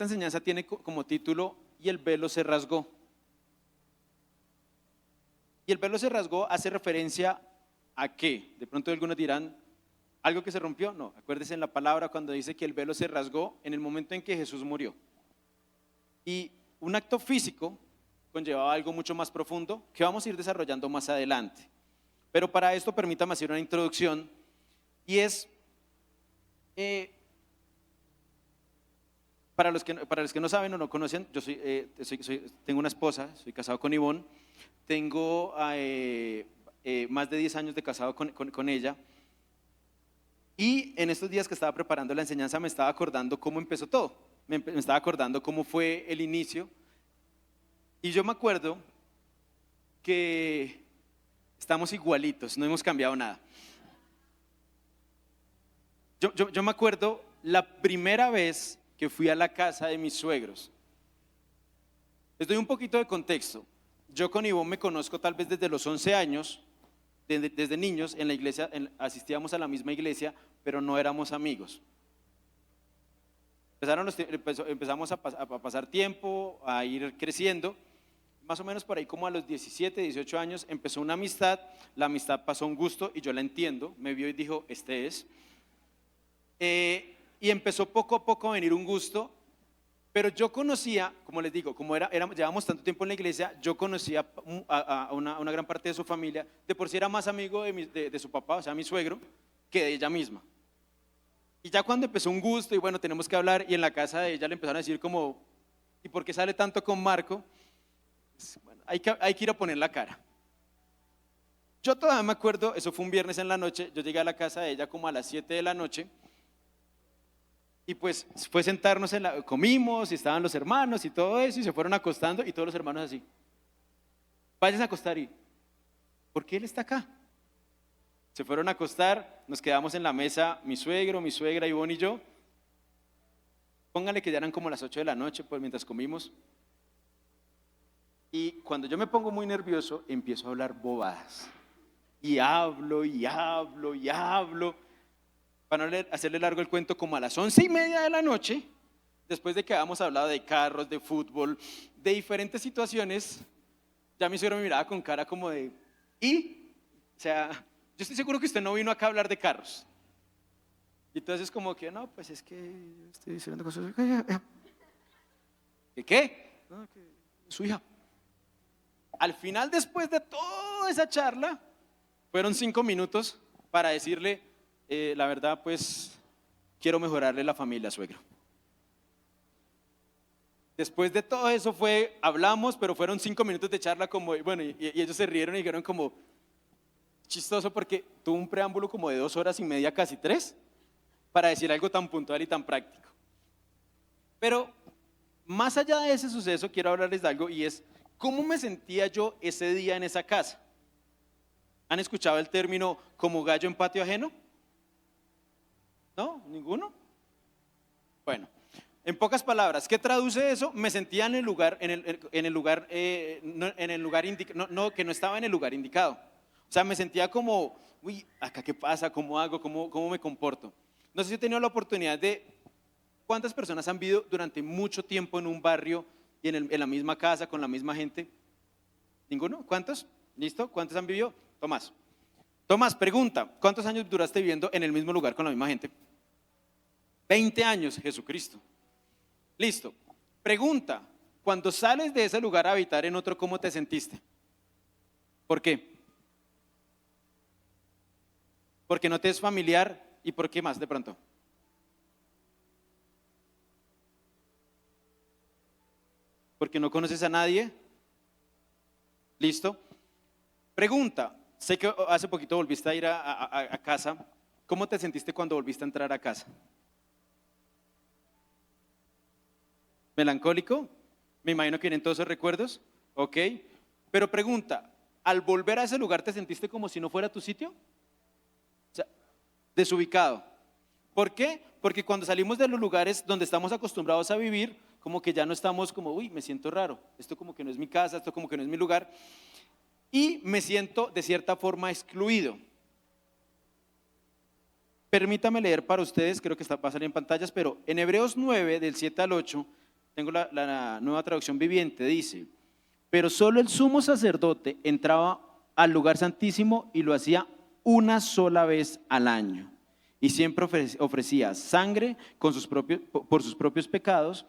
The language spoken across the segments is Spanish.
Esta enseñanza tiene como título "Y el velo se rasgó". Y el velo se rasgó hace referencia a qué. De pronto algunos dirán, ¿algo que se rompió? No, acuérdese en la palabra cuando dice que el velo se rasgó en el momento en que Jesús murió. Y un acto físico conllevaba algo mucho más profundo que vamos a ir desarrollando más adelante. Pero para esto permítame hacer una introducción y es, para los que no saben o no conocen, yo tengo una esposa, soy casado con Ivonne, tengo más de 10 años de casado con ella. Y en estos días que estaba preparando la enseñanza me estaba acordando cómo empezó todo, me estaba acordando cómo fue el inicio. Y yo me acuerdo que estamos igualitos, no hemos cambiado nada. Yo me acuerdo la primera vez que fui a la casa de mis suegros. Les doy un poquito de contexto. Yo con Ivonne me conozco tal vez desde los 11 años, desde niños en la iglesia, asistíamos a la misma iglesia, pero no éramos amigos. Empezamos a pasar tiempo, a ir creciendo. Más o menos por ahí como a los 17, 18 años empezó una amistad, la amistad pasó a un gusto y yo la entiendo, me vio y dijo, este es. Y empezó poco a poco a venir un gusto, pero yo conocía, como les digo, llevamos tanto tiempo en la iglesia, yo conocía a una gran parte de su familia, de por sí era más amigo de su papá, o sea, mi suegro, que de ella misma. Y ya cuando empezó un gusto y bueno, tenemos que hablar, y en la casa de ella le empezaron a decir como, ¿y por qué sale tanto con Marco? Pues, bueno, hay que ir a poner la cara. Yo todavía me acuerdo, eso fue un viernes en la noche, yo llegué a la casa de ella como a las 7 de la noche, y pues fue sentarnos, comimos y estaban los hermanos y todo eso y se fueron acostando y todos los hermanos así. Váyanse a acostar y, ¿por qué él está acá? Se fueron a acostar, nos quedamos en la mesa, mi suegro, mi suegra, Ivonne y yo. Póngale que ya eran como las 8 de la noche, pues mientras comimos. Y cuando yo me pongo muy nervioso, empiezo a hablar bobadas. Y hablo, y hablo, y hablo. Para no hacerle largo el cuento, como a las 11:30 de la noche, después de que habíamos hablado de carros, de fútbol, de diferentes situaciones, ya mi suegro me miraba con cara como de, o sea, yo estoy seguro que usted no vino acá a hablar de carros. Y entonces como que, no, pues es que yo estoy diciendo cosas. ¿Qué? No, que su hija. Al final, después de toda esa charla, fueron 5 minutos para decirle, la verdad, pues, quiero mejorarle la familia, suegro. Después de todo eso hablamos, pero fueron 5 minutos de charla como, bueno, y ellos se rieron y dijeron como, chistoso porque tuvo un preámbulo como de 2 horas y media, casi 3, para decir algo tan puntual y tan práctico. Pero, más allá de ese suceso, quiero hablarles de algo y es, ¿cómo me sentía yo ese día en esa casa? ¿Han escuchado el término como gallo en patio ajeno? ¿No? ¿Ninguno? Bueno, en pocas palabras, ¿qué traduce eso? Me sentía en el lugar, que no estaba en el lugar indicado. O sea, me sentía como, uy, ¿acá qué pasa? ¿Cómo hago? ¿Cómo me comporto? No sé si he tenido la oportunidad ¿cuántas personas han vivido durante mucho tiempo en un barrio y en la misma casa, con la misma gente? ¿Ninguno? ¿Cuántos? ¿Listo? ¿Cuántos han vivido? Tomás, pregunta, ¿cuántos años duraste viviendo en el mismo lugar con la misma gente? 20 años, Jesucristo. Listo. Pregunta, cuando sales de ese lugar a habitar en otro, ¿cómo te sentiste? ¿Por qué? Porque no te es familiar y ¿por qué más de pronto? Porque no conoces a nadie. ¿Listo? Pregunta, sé que hace poquito volviste a ir a casa. ¿Cómo te sentiste cuando volviste a entrar a casa? ¿Melancólico? Me imagino que vienen todos esos recuerdos. Ok. Pero pregunta, ¿al volver a ese lugar te sentiste como si no fuera tu sitio? O sea, desubicado. ¿Por qué? Porque cuando salimos de los lugares donde estamos acostumbrados a vivir, como que ya no estamos como, uy, me siento raro. Esto como que no es mi casa, esto como que no es mi lugar. Y me siento de cierta forma excluido. Permítame leer para ustedes, creo que va a salir en pantallas, pero en Hebreos 9, del 7 al 8, tengo la nueva traducción viviente, dice: pero solo el sumo sacerdote entraba al lugar santísimo y lo hacía una sola vez al año. Y siempre ofrecía sangre por sus propios pecados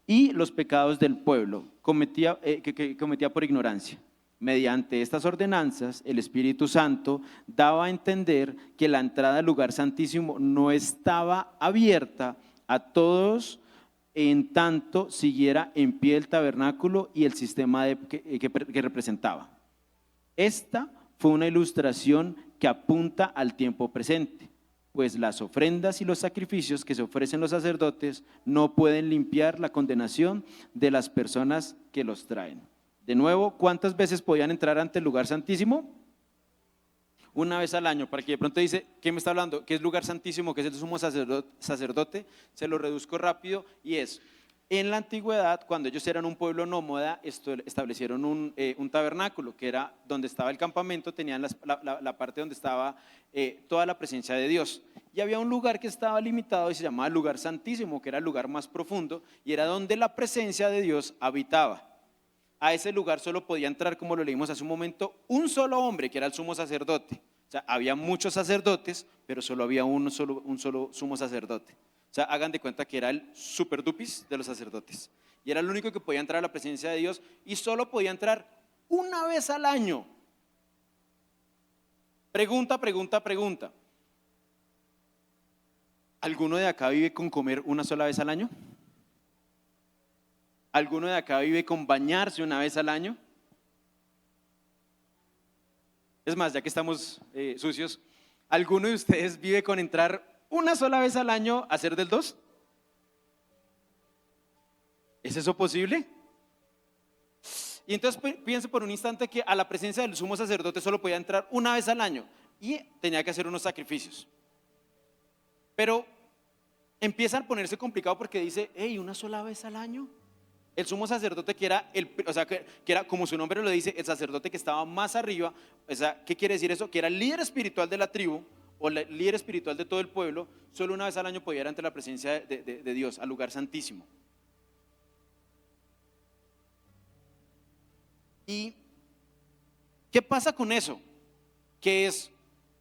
y los pecados del pueblo que cometía por ignorancia. Mediante estas ordenanzas, el Espíritu Santo daba a entender que la entrada al lugar santísimo no estaba abierta a todos, en tanto siguiera en pie el tabernáculo y el sistema que representaba. Esta fue una ilustración que apunta al tiempo presente, pues las ofrendas y los sacrificios que se ofrecen los sacerdotes no pueden limpiar la condenación de las personas que los traen. De nuevo, ¿cuántas veces podían entrar ante el lugar santísimo? Una vez al año. Para que de pronto dice, ¿qué me está hablando? ¿Qué es lugar santísimo? ¿Qué es el sumo sacerdote? Se lo reduzco rápido y es: en la antigüedad, cuando ellos eran un pueblo nómada, establecieron un tabernáculo, que era donde estaba el campamento, tenían la parte donde estaba toda la presencia de Dios. Y había un lugar que estaba limitado y se llamaba el lugar santísimo, que era el lugar más profundo y era donde la presencia de Dios habitaba. A ese lugar solo podía entrar, como lo leímos hace un momento, un solo hombre, que era el sumo sacerdote. O sea, había muchos sacerdotes, pero solo había un solo sumo sacerdote. O sea, hagan de cuenta que era el super dupis de los sacerdotes. Y era el único que podía entrar a la presencia de Dios y solo podía entrar una vez al año. Pregunta. ¿Alguno de acá vive con comer una sola vez al año? ¿Alguno de acá vive con bañarse una vez al año? Es más, ya que estamos sucios, ¿alguno de ustedes vive con entrar una sola vez al año a hacer del 2? ¿Es eso posible? Y entonces piense por un instante que a la presencia del sumo sacerdote solo podía entrar una vez al año y tenía que hacer unos sacrificios. Pero empieza a ponerse complicado porque dice, hey, ¿una sola vez al año? El sumo sacerdote que era, como su nombre lo dice, el sacerdote que estaba más arriba. O sea, ¿qué quiere decir eso? Que era el líder espiritual de la tribu o el líder espiritual de todo el pueblo. Solo una vez al año podía ir ante la presencia de Dios, al lugar santísimo. ¿Y qué pasa con eso? Que es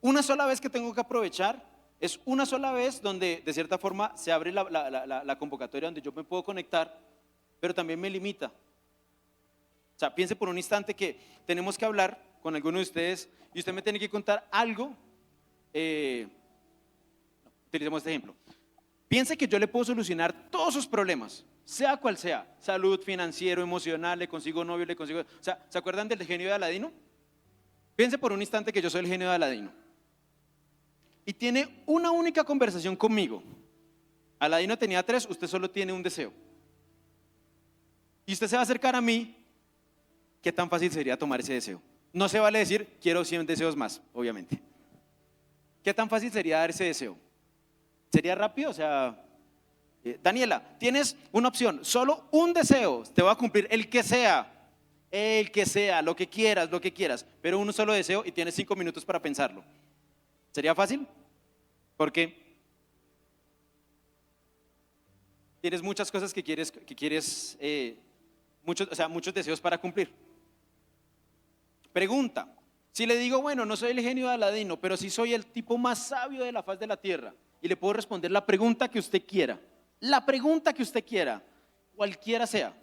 una sola vez que tengo que aprovechar, es una sola vez donde de cierta forma se abre la convocatoria donde yo me puedo conectar, pero también me limita. O sea, piense por un instante que tenemos que hablar con alguno de ustedes y usted me tiene que contar algo. Utilicemos este ejemplo. Piense que yo le puedo solucionar todos sus problemas, sea cual sea: salud, financiero, emocional, le consigo novio, le consigo... O sea, ¿se acuerdan del genio de Aladino? Piense por un instante que yo soy el genio de Aladino y tiene una única conversación conmigo. Aladino tenía 3, usted solo tiene un deseo. Y usted se va a acercar a mí, ¿qué tan fácil sería tomar ese deseo? No se vale decir, quiero 100 deseos más, obviamente. ¿Qué tan fácil sería dar ese deseo? ¿Sería rápido? O sea, Daniela, tienes una opción, solo un deseo, te va a cumplir el que sea, lo que quieras, pero un solo deseo y tienes 5 minutos para pensarlo. ¿Sería fácil? ¿Por qué? Tienes muchas cosas que quieres muchos deseos para cumplir. Pregunta: si le digo, bueno, no soy el genio de Aladino, pero sí soy el tipo más sabio de la faz de la tierra, y le puedo responder la pregunta que usted quiera, cualquiera sea,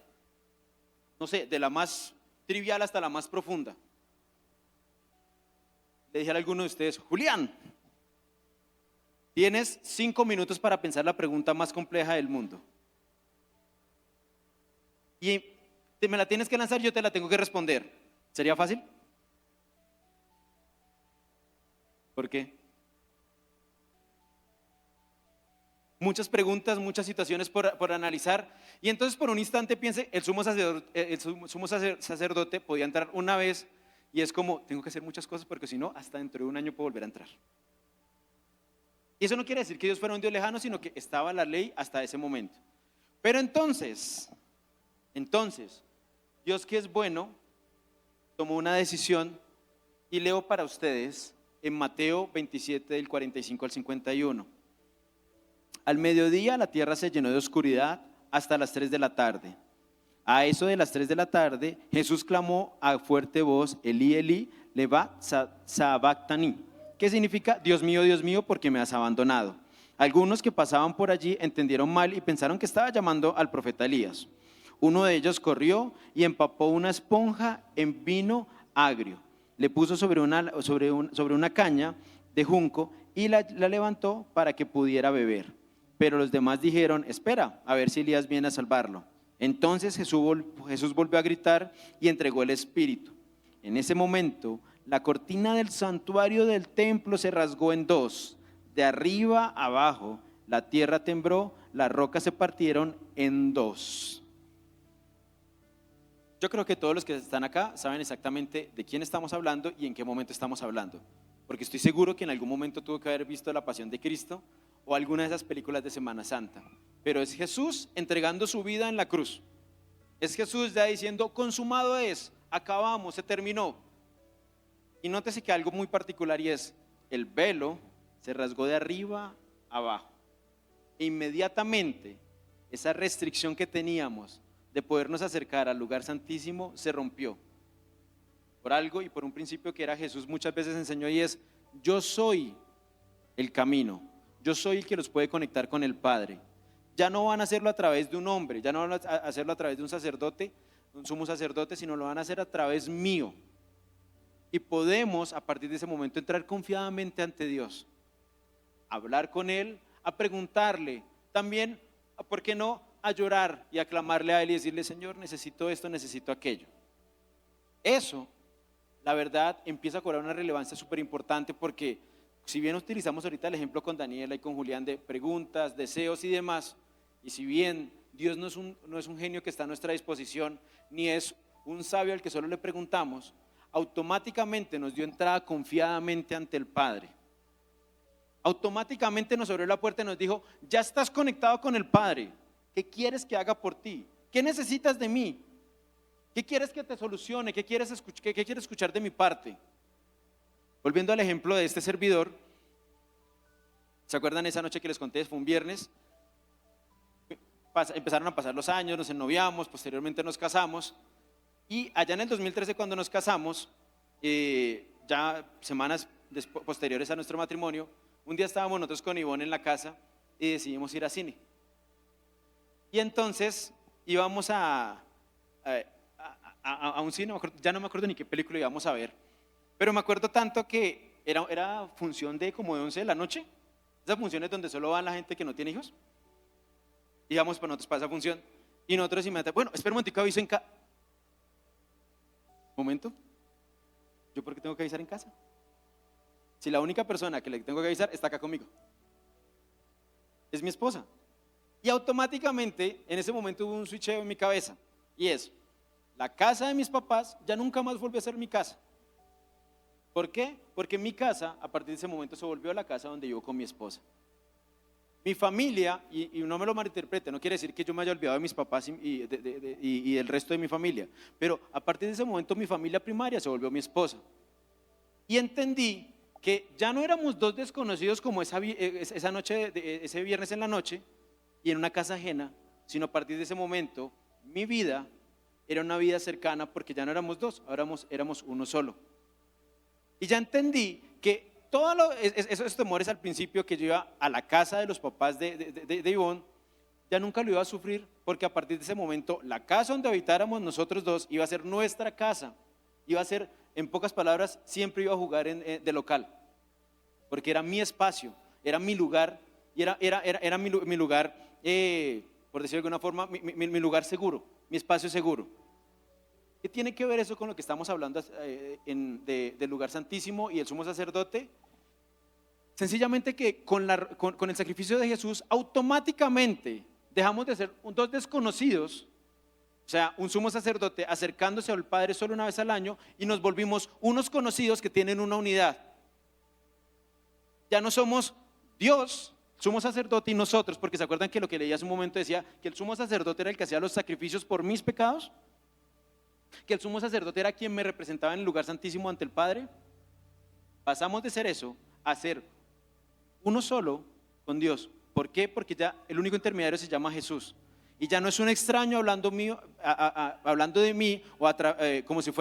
no sé, de la más trivial hasta la más profunda. Le dije a alguno de ustedes, Julián, tienes 5 minutos para pensar la pregunta más compleja del mundo. Y me la tienes que lanzar, yo te la tengo que responder. ¿Sería fácil? ¿Por qué? Muchas preguntas, muchas situaciones por analizar. Y entonces por un instante piense, el sumo sacerdote podía entrar una vez y es como, tengo que hacer muchas cosas porque si no, hasta dentro de un año puedo volver a entrar. Y eso no quiere decir que Dios fuera un Dios lejano, sino que estaba la ley hasta ese momento. Pero entonces, Dios, que es bueno, tomó una decisión, y leo para ustedes en Mateo 27 del 45 al 51. Al mediodía la tierra se llenó de oscuridad hasta las 3 de la tarde. A eso de las 3 de la tarde, Jesús clamó a fuerte voz, Elí, Elí, lema sabactani, que significa, Dios mío, ¿por qué me has abandonado? Algunos que pasaban por allí entendieron mal y pensaron que estaba llamando al profeta Elías. Uno de ellos corrió y empapó una esponja en vino agrio. Le puso sobre una caña de junco y la levantó para que pudiera beber. Pero los demás dijeron, espera, a ver si Elías viene a salvarlo. Entonces Jesús volvió a gritar y entregó el espíritu. En ese momento, la cortina del santuario del templo se rasgó en dos, de arriba a abajo. La tierra tembló, las rocas se partieron en dos. Yo creo que todos los que están acá saben exactamente de quién estamos hablando y en qué momento estamos hablando, porque estoy seguro que en algún momento tuvo que haber visto La Pasión de Cristo o alguna de esas películas de Semana Santa. Pero es Jesús entregando su vida en la cruz. Es Jesús ya diciendo, consumado es, acabamos, se terminó. Y nótese que algo muy particular, y es, el velo se rasgó de arriba a abajo. E inmediatamente esa restricción que teníamos de podernos acercar al lugar santísimo se rompió. Por algo y por un principio que era Jesús muchas veces enseñó, y es, yo soy el camino, yo soy el que los puede conectar con el Padre. Ya no van a hacerlo a través de un hombre, ya no van a hacerlo a través de un sacerdote, un sumo sacerdote, sino lo van a hacer a través mío. Y podemos a partir de ese momento entrar confiadamente ante Dios, hablar con Él, a preguntarle, también, ¿por qué no?, a llorar y a clamarle a Él y decirle, Señor, necesito esto, necesito aquello. Eso, la verdad, empieza a cobrar una relevancia súper importante, porque si bien utilizamos ahorita el ejemplo con Daniela y con Julián de preguntas, deseos y demás, y si bien Dios no es un genio que está a nuestra disposición, ni es un sabio al que solo le preguntamos, automáticamente nos dio entrada confiadamente ante el Padre. Automáticamente nos abrió la puerta y nos dijo, ya estás conectado con el Padre. ¿Qué quieres que haga por ti? ¿Qué necesitas de mí? ¿Qué quieres que te solucione? ¿Qué quieres escuchar de mi parte? Volviendo al ejemplo de este servidor, ¿se acuerdan esa noche que les conté? Fue un viernes. Empezaron a pasar los años, nos ennoviamos, posteriormente nos casamos. Y allá en el 2013, cuando nos casamos, ya semanas posteriores a nuestro matrimonio, un día estábamos nosotros con Ivonne en la casa y decidimos ir a cine. Y entonces íbamos a un cine, ya no me acuerdo ni qué película íbamos a ver, pero me acuerdo tanto que era función de como de 11 de la noche, esas funciones donde solo van la gente que no tiene hijos. Íbamos para nosotros para esa función y nosotros inmediatamente, bueno, espera un momentico, aviso en casa. Momento, ¿yo por qué tengo que avisar en casa? Si la única persona que le tengo que avisar está acá conmigo, es mi esposa. Y automáticamente en ese momento hubo un switcheo en mi cabeza, y es, la casa de mis papás ya nunca más volvió a ser mi casa. ¿Por qué? Porque mi casa a partir de ese momento se volvió la casa donde vivo con mi esposa. Mi familia, y no me lo malinterprete, no quiere decir que yo me haya olvidado de mis papás y del resto de mi familia, pero a partir de ese momento mi familia primaria se volvió mi esposa. Y entendí que ya no éramos dos desconocidos como esa noche, ese viernes en la noche, y en una casa ajena, sino a partir de ese momento mi vida era una vida cercana, porque ya no éramos dos, ahora éramos uno solo. Y ya entendí que todos esos temores al principio, que yo iba a la casa de los papás de Ivonne, ya nunca lo iba a sufrir, porque a partir de ese momento la casa donde habitáramos nosotros dos iba a ser nuestra casa, iba a ser, en pocas palabras, siempre iba a jugar de local, porque era mi espacio, era mi lugar, y era mi lugar, por decirlo de alguna forma, mi lugar seguro, mi espacio seguro. ¿Qué tiene que ver eso con lo que estamos hablando del lugar santísimo y el sumo sacerdote? Sencillamente que con el sacrificio de Jesús automáticamente dejamos de ser dos desconocidos, o sea, un sumo sacerdote acercándose al Padre solo una vez al año, y nos volvimos unos conocidos que tienen una unidad. Ya no somos Dios, sumo sacerdote, y nosotros, porque se acuerdan que lo que leí hace un momento decía que el sumo sacerdote era el que hacía los sacrificios por mis pecados, que el sumo sacerdote era quien me representaba en el lugar santísimo ante el Padre. Pasamos de ser eso a ser uno solo con Dios. ¿Por qué? Porque ya el único intermediario se llama Jesús. Y ya no es un extraño hablando, hablando de mí o como si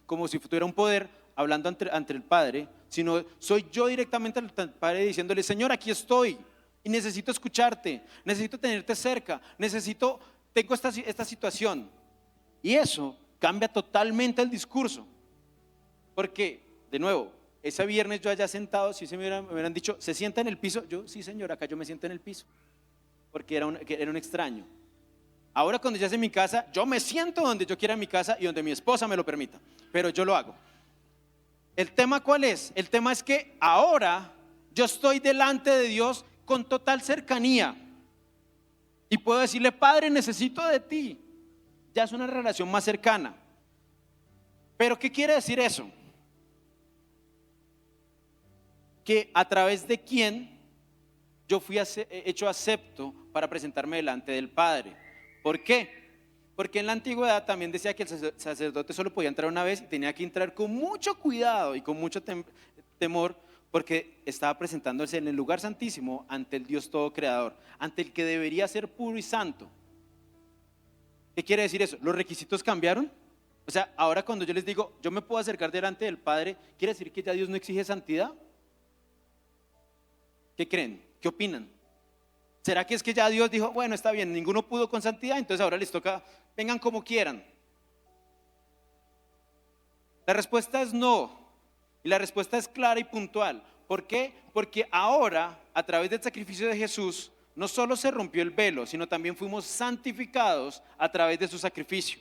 como si tuviera un poder hablando ante el Padre, sino soy yo directamente al Padre diciéndole: Señor, aquí estoy y necesito escucharte, necesito tenerte cerca, tengo esta situación. Y eso cambia totalmente el discurso. Porque, de nuevo, ese viernes yo allá sentado, si me hubieran dicho: ¿se sienta en el piso? Yo: sí, señor, acá yo me siento en el piso, porque era un extraño. Ahora, cuando ya es en mi casa, yo me siento donde yo quiera en mi casa y donde mi esposa me lo permita, pero yo lo hago. ¿El tema cuál es? El tema es que ahora yo estoy delante de Dios con total cercanía y puedo decirle: Padre, necesito de ti. Ya es una relación más cercana. ¿Pero qué quiere decir eso? Que a través de quién yo fui hecho acepto para presentarme delante del Padre. ¿Por qué? Porque en la antigüedad también decía que el sacerdote solo podía entrar una vez y tenía que entrar con mucho cuidado y con mucho temor, porque estaba presentándose en el lugar santísimo ante el Dios todo creador, ante el que debería ser puro y santo. ¿Qué quiere decir eso? ¿Los requisitos cambiaron? O sea, ahora cuando yo les digo: yo me puedo acercar delante del Padre, ¿quiere decir que ya Dios no exige santidad? ¿Qué creen? ¿Qué opinan? ¿Será que es que ya Dios dijo: bueno, está bien, ninguno pudo con santidad, entonces ahora les toca, vengan como quieran? La respuesta es no, y la respuesta es clara y puntual. ¿Por qué? Porque ahora, a través del sacrificio de Jesús, no solo se rompió el velo, sino también fuimos santificados a través de su sacrificio.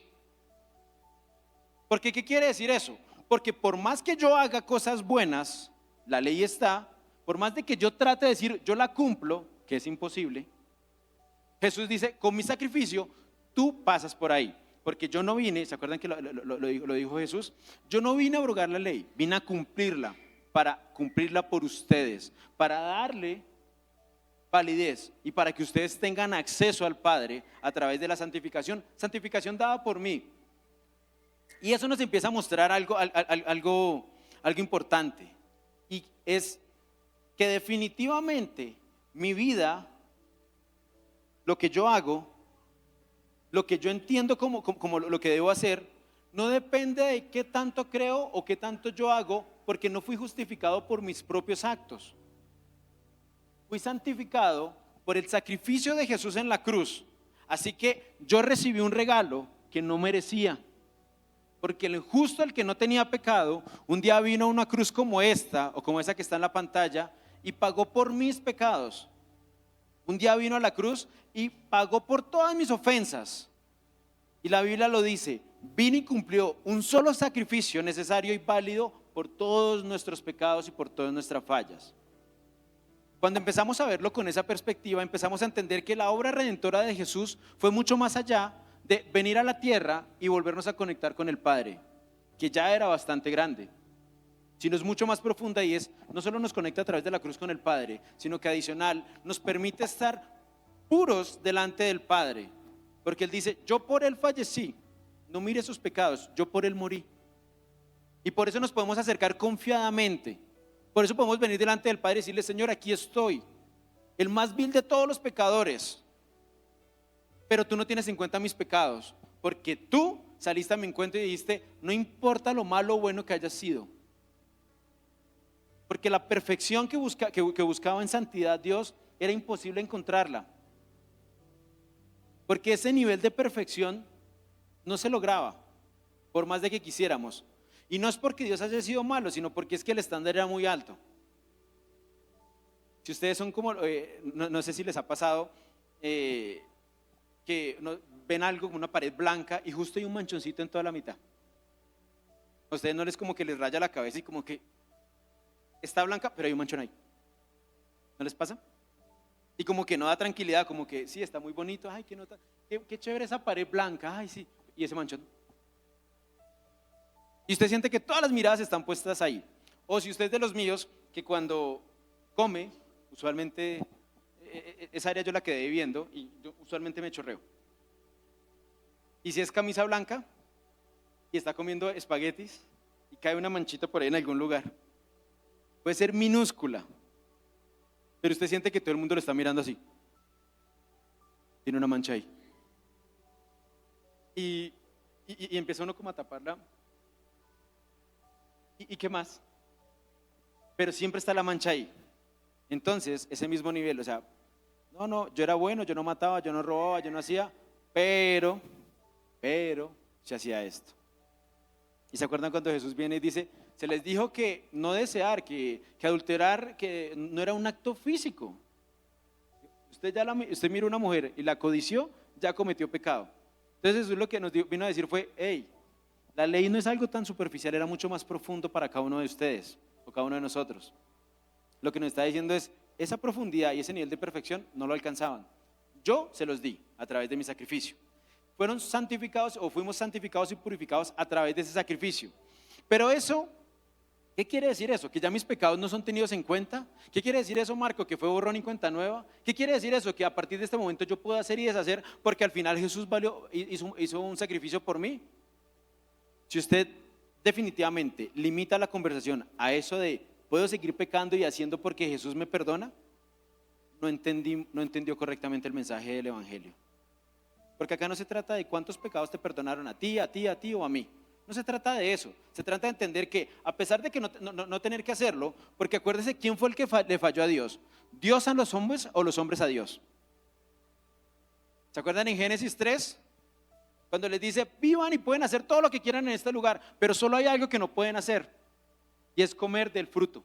Porque, ¿qué quiere decir eso? Porque por más que yo haga cosas buenas, la ley está, por más de que yo trate de decir: yo la cumplo, que es imposible, Jesús dice: con mi sacrificio tú pasas por ahí. Porque yo no vine, ¿se acuerdan que lo dijo Jesús? Yo no vine a abrogar la ley, vine a cumplirla, para cumplirla por ustedes, para darle validez y para que ustedes tengan acceso al Padre a través de la santificación dada por mí. Y eso nos empieza a mostrar algo importante, y es que definitivamente mi vida, lo que yo hago, lo que yo entiendo como lo que debo hacer, no depende de qué tanto creo o qué tanto yo hago, porque no fui justificado por mis propios actos. Fui santificado por el sacrificio de Jesús en la cruz. Así que yo recibí un regalo que no merecía. Porque el justo, el que no tenía pecado, un día vino a una cruz como esta, o como esa que está en la pantalla, y pagó por mis pecados. Un día vino a la cruz y pagó por todas mis ofensas. Y la Biblia lo dice: vino y cumplió un solo sacrificio necesario y válido por todos nuestros pecados y por todas nuestras fallas. Cuando empezamos a verlo con esa perspectiva, empezamos a entender que la obra redentora de Jesús fue mucho más allá de venir a la tierra y volvernos a conectar con el Padre, que ya era bastante grande, sino es mucho más profunda, y es: no solo nos conecta a través de la cruz con el Padre, sino que adicional nos permite estar puros delante del Padre, porque Él dice: yo por Él fallecí, no mire sus pecados, yo por Él morí. Y por eso nos podemos acercar confiadamente, por eso podemos venir delante del Padre y decirle: Señor, aquí estoy, el más vil de todos los pecadores, pero tú no tienes en cuenta mis pecados, porque tú saliste a mi encuentro y dijiste: no importa lo malo o bueno que haya sido. Porque la perfección que buscaba en santidad Dios era imposible encontrarla. Porque ese nivel de perfección no se lograba, por más de que quisiéramos. Y no es porque Dios haya sido malo, sino porque es que el estándar era muy alto. Si ustedes son como, no sé si les ha pasado, que ven algo como una pared blanca y justo hay un manchoncito en toda la mitad. A ustedes no les como que les raya la cabeza y como que está blanca, pero hay un manchón ahí. ¿No les pasa? Y como que no da tranquilidad, como que sí, está muy bonito, ay, qué chévere esa pared blanca, ay, sí, y ese manchón. Y usted siente que todas las miradas están puestas ahí. O si usted es de los míos, que cuando come, usualmente esa área yo la quedé viendo y yo usualmente me chorreo. Y si es camisa blanca y está comiendo espaguetis y cae una manchita por ahí en algún lugar, puede ser minúscula, pero usted siente que todo el mundo lo está mirando así. Tiene una mancha ahí. y, y empieza uno como a taparla. ¿Y qué más? Pero siempre está la mancha ahí. Entonces, ese mismo nivel, o sea, no, yo era bueno, yo no mataba, yo no robaba, yo no hacía, pero se hacía esto. ¿Y se acuerdan cuando Jesús viene y dice, se les dijo que no desear, que adulterar, que no era un acto físico? Usted mira a una mujer y la codició, ya cometió pecado. Entonces Jesús lo que vino a decir fue, hey, la ley no es algo tan superficial, era mucho más profundo para cada uno de ustedes o cada uno de nosotros. Lo que nos está diciendo es, esa profundidad y ese nivel de perfección no lo alcanzaban. Yo se los di a través de mi sacrificio. Fueron santificados o fuimos santificados y purificados a través de ese sacrificio. Pero eso, ¿qué quiere decir eso? ¿Que ya mis pecados no son tenidos en cuenta? ¿Qué quiere decir eso, Marco? ¿Que fue borrón y cuenta nueva? ¿Qué quiere decir eso? Que a partir de este momento yo puedo hacer y deshacer porque al final Jesús hizo un sacrificio por mí. Si usted definitivamente limita la conversación a eso de ¿puedo seguir pecando y haciendo porque Jesús me perdona? No entendió correctamente el mensaje del Evangelio. Porque acá no se trata de cuántos pecados te perdonaron a ti o a mí. No se trata de eso. Se trata de entender que a pesar de que no tener que hacerlo, porque acuérdese quién fue el que le falló a Dios. ¿Dios a los hombres o los hombres a Dios? ¿Se acuerdan en Génesis 3? Cuando les dice, vivan y pueden hacer todo lo que quieran en este lugar, pero solo hay algo que no pueden hacer, y es comer del fruto.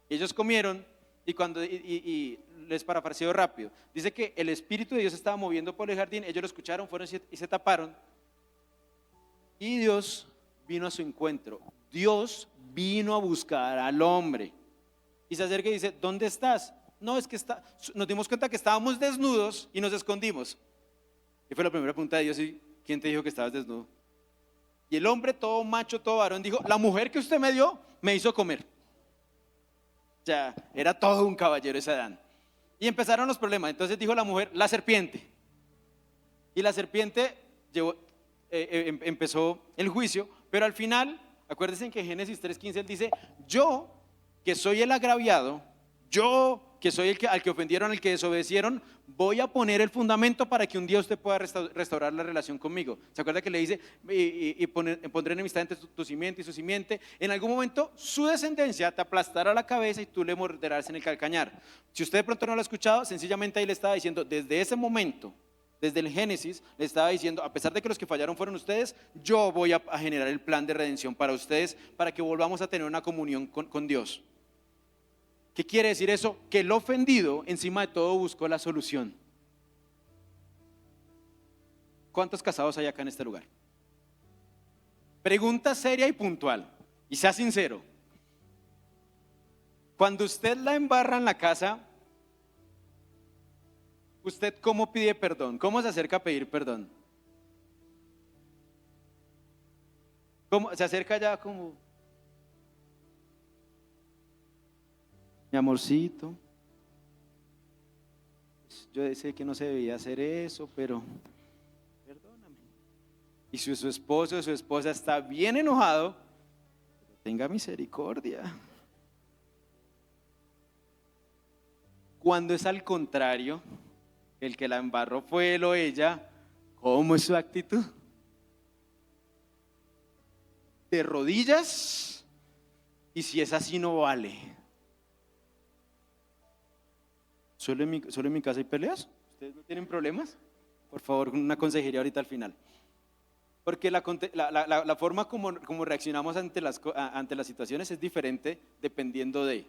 Y ellos comieron, y les parafraseo rápido, dice que el Espíritu de Dios estaba moviendo por el jardín, ellos lo escucharon, fueron y se taparon, y Dios vino a su encuentro. Dios vino a buscar al hombre, y se acerca y dice, ¿dónde estás? No, es que nos dimos cuenta que estábamos desnudos y nos escondimos. Y fue la primera pregunta de Dios, ¿y quién te dijo que estabas desnudo? Y el hombre todo macho, todo varón dijo, la mujer que usted me dio, me hizo comer. Ya, era todo un caballero ese Adán. Y empezaron los problemas, entonces dijo la mujer, la serpiente. Y la serpiente empezó el juicio, pero al final, acuérdense que en Génesis 3:15 él dice, yo que soy el agraviado, yo que soy al que ofendieron, al que desobedecieron, voy a poner el fundamento para que un día usted pueda restaurar la relación conmigo. ¿Se acuerda que le dice, pondré enemistad entre tu simiente y su simiente? En algún momento su descendencia te aplastará la cabeza y tú le morderás en el calcañar. Si usted de pronto no lo ha escuchado, sencillamente ahí le estaba diciendo, desde ese momento, desde el Génesis, le estaba diciendo, a pesar de que los que fallaron fueron ustedes, yo voy a generar el plan de redención para ustedes, para que volvamos a tener una comunión con Dios. ¿Qué quiere decir eso? Que el ofendido encima de todo buscó la solución. ¿Cuántos casados hay acá en este lugar? Pregunta seria y puntual, y sea sincero. Cuando usted la embarra en la casa, ¿usted cómo pide perdón? ¿Cómo se acerca a pedir perdón? ¿Cómo se acerca ya como... Mi amorcito, yo sé que no se debía hacer eso, pero perdóname. Y si su esposo o su esposa está bien enojado, tenga misericordia. Cuando es al contrario, el que la embarró fue él o ella, ¿cómo es su actitud? ¿De rodillas? Y si es así no vale. ¿Solo en mi casa hay peleas? ¿Ustedes no tienen problemas? Por favor, una consejería ahorita al final. Porque la forma como reaccionamos ante las situaciones es diferente dependiendo de.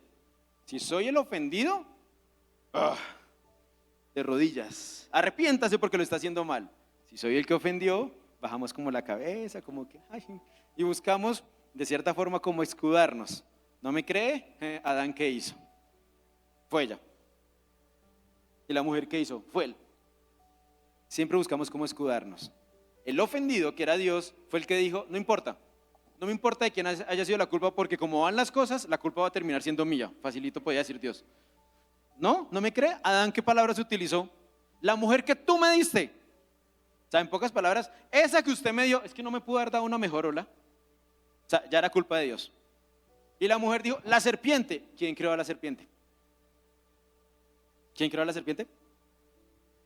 Si soy el ofendido, de rodillas, arrepiéntase porque lo está haciendo mal. Si soy el que ofendió, bajamos como la cabeza, como que, y buscamos de cierta forma como escudarnos. ¿No me cree? Adán, ¿qué hizo? Fue ella. ¿Y la mujer qué hizo? Fue él. Siempre buscamos cómo escudarnos. El ofendido, que era Dios, fue el que dijo, no importa, no me importa de quién haya sido la culpa, porque como van las cosas, la culpa va a terminar siendo mía. Facilito podía decir Dios. ¿No? ¿No me cree? Adán, ¿qué palabras utilizó? La mujer que tú me diste. O sea, en pocas palabras, esa que usted me dio, es que no me pudo haber dado una mejor, ¿hola? O sea, ya era culpa de Dios. Y la mujer dijo, la serpiente. ¿Quién creó a la serpiente? ¿Quién creó a la serpiente?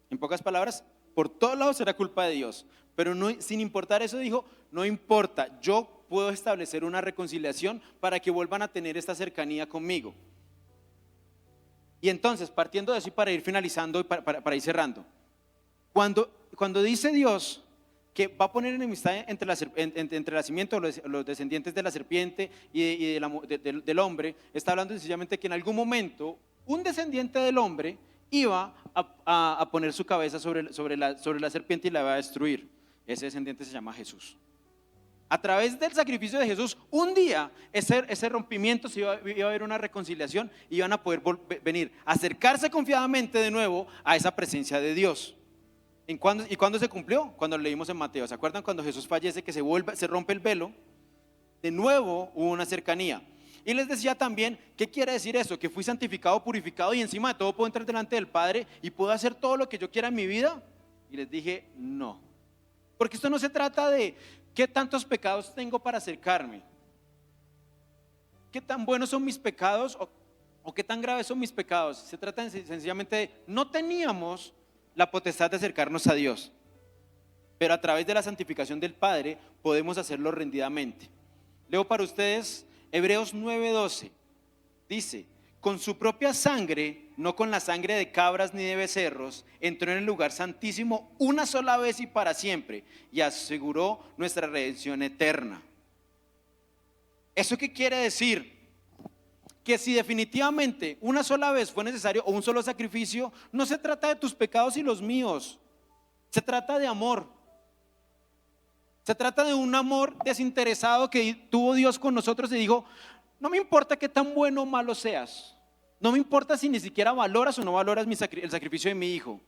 En pocas palabras, por todos lados era culpa de Dios. Pero no, sin importar eso dijo, no importa, yo puedo establecer una reconciliación para que vuelvan a tener esta cercanía conmigo. Y entonces, partiendo de eso y para ir finalizando y para ir cerrando, cuando dice Dios que va a poner enemistad entre la simiente, los descendientes de la serpiente y del hombre, está hablando sencillamente que en algún momento un descendiente del hombre iba a poner su cabeza sobre la serpiente y la iba a destruir. Ese descendiente se llama Jesús. A través del sacrificio de Jesús, un día ese rompimiento iba a haber una reconciliación y iban a poder venir, acercarse confiadamente de nuevo a esa presencia de Dios. ¿Y cuándo se cumplió? Cuando lo leímos en Mateo. ¿Se acuerdan cuando Jesús fallece, que se rompe el velo? De nuevo hubo una cercanía. Y les decía también, ¿qué quiere decir eso? Que fui santificado, purificado y encima de todo puedo entrar delante del Padre y puedo hacer todo lo que yo quiera en mi vida. Y les dije, no. Porque esto no se trata de qué tantos pecados tengo para acercarme, qué tan buenos son mis pecados o qué tan graves son mis pecados. Se trata sencillamente de, no teníamos la potestad de acercarnos a Dios, pero a través de la santificación del Padre podemos hacerlo rendidamente. Leo para ustedes Hebreos 9:12. Dice, con su propia sangre, no con la sangre de cabras ni de becerros, entró en el lugar santísimo una sola vez y para siempre, y aseguró nuestra redención eterna. ¿Eso qué quiere decir? Que si definitivamente una sola vez fue necesario o un solo sacrificio, no se trata de tus pecados y los míos, se trata de amor. Se trata de un amor desinteresado que tuvo Dios con nosotros y dijo, no me importa qué tan bueno o malo seas, no me importa si ni siquiera valoras o no valoras el sacrificio de mi hijo.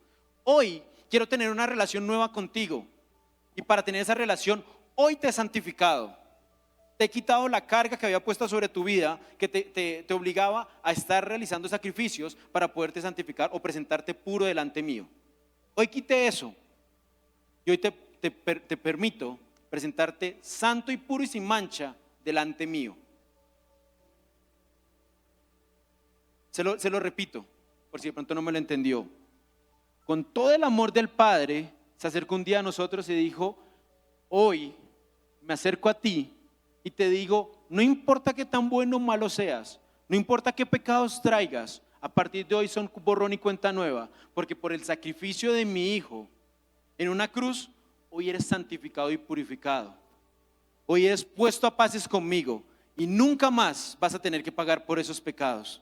Hoy quiero tener una relación nueva contigo y para tener esa relación hoy te he santificado. Te he quitado la carga que había puesto sobre tu vida, que te obligaba a estar realizando sacrificios para poderte santificar o presentarte puro delante mío. Hoy quité eso y hoy te permito presentarte santo y puro y sin mancha delante mío. Se lo repito, por si de pronto no me lo entendió. Con todo el amor del Padre, se acercó un día a nosotros y dijo, hoy me acerco a ti y te digo, no importa qué tan bueno o malo seas, no importa qué pecados traigas, a partir de hoy son borrón y cuenta nueva, porque por el sacrificio de mi hijo en una cruz, hoy eres santificado y purificado. Hoy eres puesto a paces conmigo y nunca más vas a tener que pagar por esos pecados.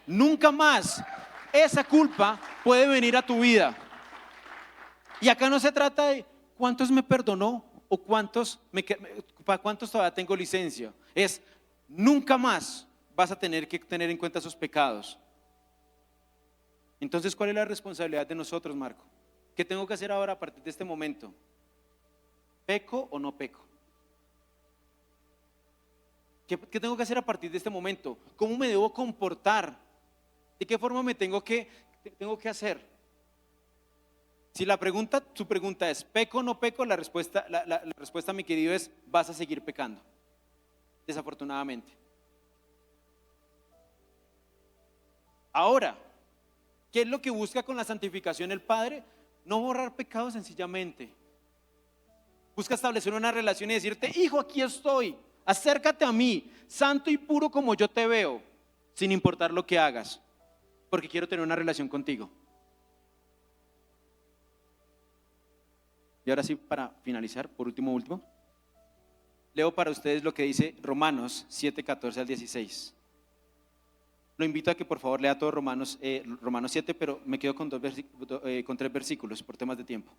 Nunca más esa culpa puede venir a tu vida. Y acá no se trata de cuántos me perdonó o para cuántos todavía tengo licencia. Es nunca más vas a tener que tener en cuenta esos pecados. Entonces, ¿cuál es la responsabilidad de nosotros, Marco? ¿Qué tengo que hacer ahora a partir de este momento? ¿Peco o no peco? ¿Qué tengo que hacer a partir de este momento? ¿Cómo me debo comportar? ¿De qué forma me tengo que hacer? Si su pregunta es ¿peco o no peco? La respuesta, mi querido, es vas a seguir pecando, desafortunadamente. Ahora, ¿qué es lo que busca con la santificación el Padre? No borrar pecados sencillamente. Busca establecer una relación y decirte, hijo, aquí estoy, acércate a mí, santo y puro como yo te veo, sin importar lo que hagas, porque quiero tener una relación contigo. Y ahora sí, para finalizar, por último, leo para ustedes lo que dice Romanos 7:14 al 16. Lo invito a que por favor lea todo Romanos 7, pero me quedo con 3 versículos por temas de tiempo.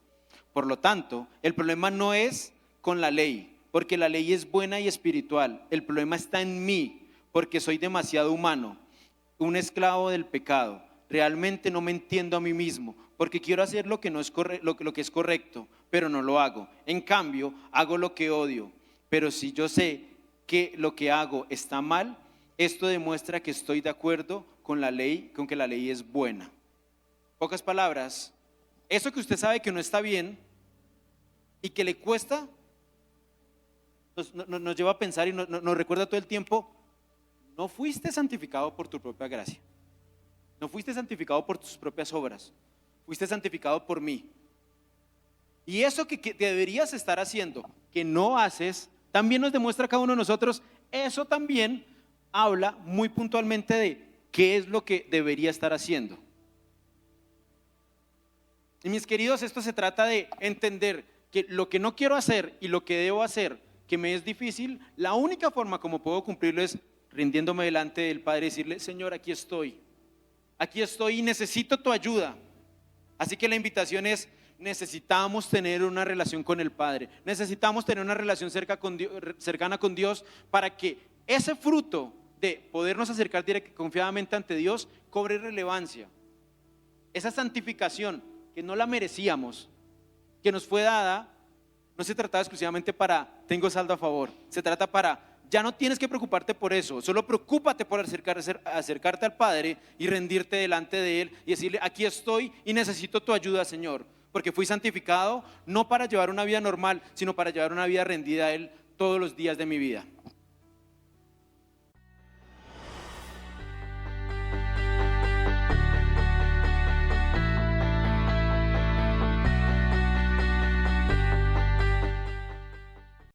Por lo tanto, el problema no es con la ley, porque la ley es buena y espiritual. El problema está en mí, porque soy demasiado humano, un esclavo del pecado. Realmente no me entiendo a mí mismo, porque quiero hacer lo que es correcto, pero no lo hago. En cambio, hago lo que odio. Pero si yo sé que lo que hago está mal, esto demuestra que estoy de acuerdo con la ley, con que la ley es buena. Pocas palabras, eso que usted sabe que no está bien y que le cuesta, nos lleva a pensar y nos recuerda todo el tiempo, no fuiste santificado por tu propia gracia, no fuiste santificado por tus propias obras, fuiste santificado por mí. Y eso que deberías estar haciendo, que no haces, también nos demuestra a cada uno de nosotros, eso también habla muy puntualmente de qué es lo que debería estar haciendo. Y mis queridos, esto se trata de entender que lo que no quiero hacer y lo que debo hacer, que me es difícil, la única forma como puedo cumplirlo es rindiéndome delante del Padre y decirle: Señor, aquí estoy y necesito tu ayuda. Así que la invitación es: necesitamos tener una relación con el Padre, necesitamos tener una relación cercana con Dios, para que ese fruto de podernos acercar confiadamente ante Dios cobre relevancia. Esa santificación que no la merecíamos, que nos fue dada, no se trataba exclusivamente para tengo saldo a favor, se trata para ya no tienes que preocuparte por eso, solo preocúpate por acercarte al Padre y rendirte delante de Él y decirle: aquí estoy y necesito tu ayuda, Señor, porque fui santificado no para llevar una vida normal, sino para llevar una vida rendida a Él todos los días de mi vida.